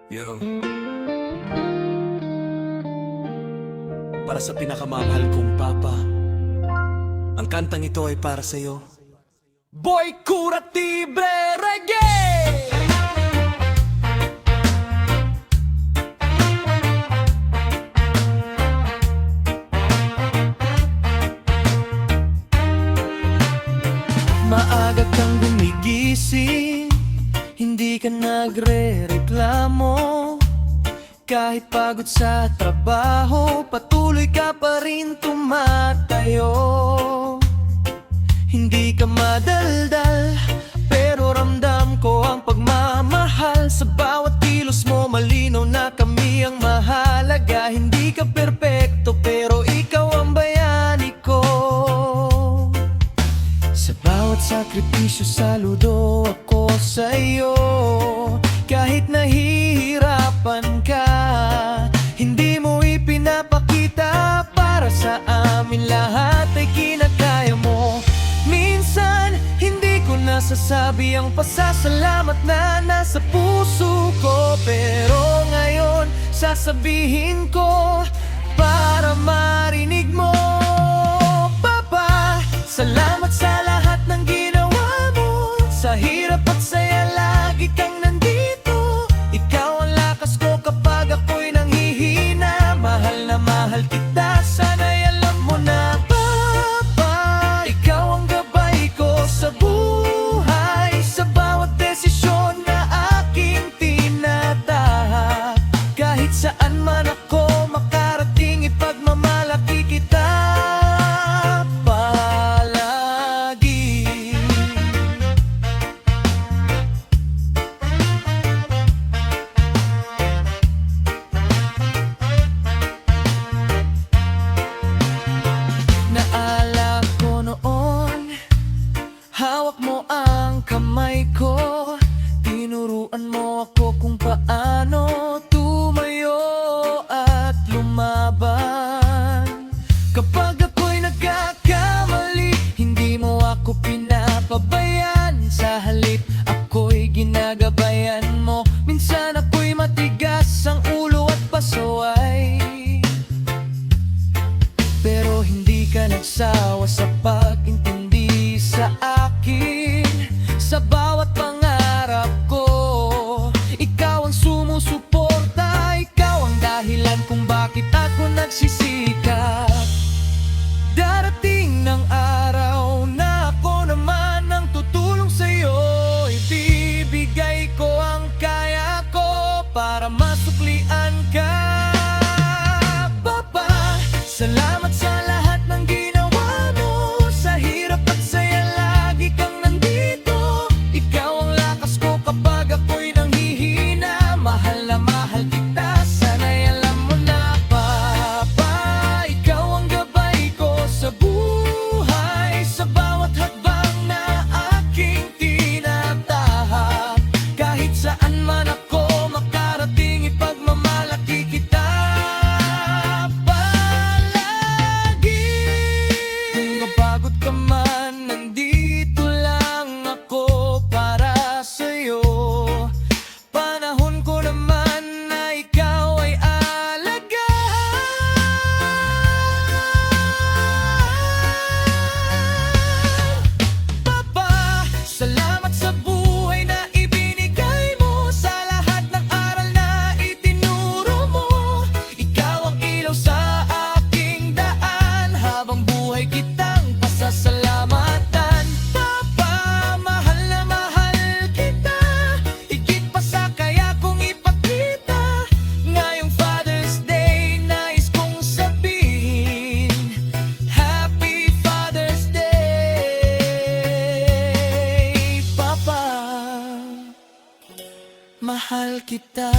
Yo. Para sa pinakamamahal kong papa, ang kantang ito ay para sa'yo. Boy Curatibre Reggae! Maaga kang gumigising, hindi ka nagre-reklamo. Kahit pagod sa trabaho, patuloy ka pa rin tumatayo. Hindi ka madaldal, pero ramdam ko ang pagmamahal. Sa bawat kilos mo, malinaw na kami ang mahalaga. Hindi ka perpekto, pero ikaw ang bayani ko. Sa bawat sakripisyo, saludo ako sa'yo. Kahit nahihirapan ka, hindi mo ipinapakita. Para sa amin lahat ay kinakaya mo. Minsan, hindi ko nasasabi ang pasasalamat na nasa puso ko. Pero ngayon, sasabihin ko para marinig mo. Papa, salamat sa lahat ng ginawa mo. Sa hirap at saya, lagi kang nandito. Ikaw ang lakas ko kapag ako'y nanghihina. Mahal na mahal kita, sana'y alam mo na. Papa, ikaw ang gabay ko sa buhay. Sa bawat desisyon na aking tinatahak. Kahit saan man ako makarating, ipagmamalaki kita palagi. Naalala ko noon, hawak mo ang kamay ko. Tinuruan mo ako kung paano tumayo at lumaban. Kapag ako'y nagkakamali, hindi mo ako pinapabayan. Sa halip, ako'y ginagabayan mo. Minsan ako'y matigas ang ulo at pasaway, pero hindi ka nagsawa sa pag-intindi sa akin. Sa bawat pangarap ko, ikaw ang sumusuporta. Ikaw ang dahilan kung bakit ako nagsisikap. Darating ng araw na ako naman ang tutulong sa'yo. Ibibigay ko ang kaya ko para masuklian ka. Papa, salamat sa lahat ng ginawa mo. Sa hirap at saya, lagi kang nandito. Ikaw ang lakas ko kapag ako'y nanghihina. Mahal na mahal kita, sana'y alam mo na. Papa, ikaw ang gabay ko sa buhay. Sa bawat hakbang na aking tinatahak. Kahit saan man ako makarating, ipagmamalaki kita palagi. Kung napagod ka man, nandito lang ako para sa'yo. Panahon ko naman na ikaw ay alagahan. Papa, salamat sa buhay na ibinigay mo. Sa lahat ng aral na itinuro mo. Ikaw ang ilaw sa aking daan. Habang buhay kitang pasasalamatan. Papa, mahal na mahal kita. Higit pa sa kaya kong ipakita. Ngayong Father's Day, nais kong sabihin, Happy Father's Day. Papa, mahal kita.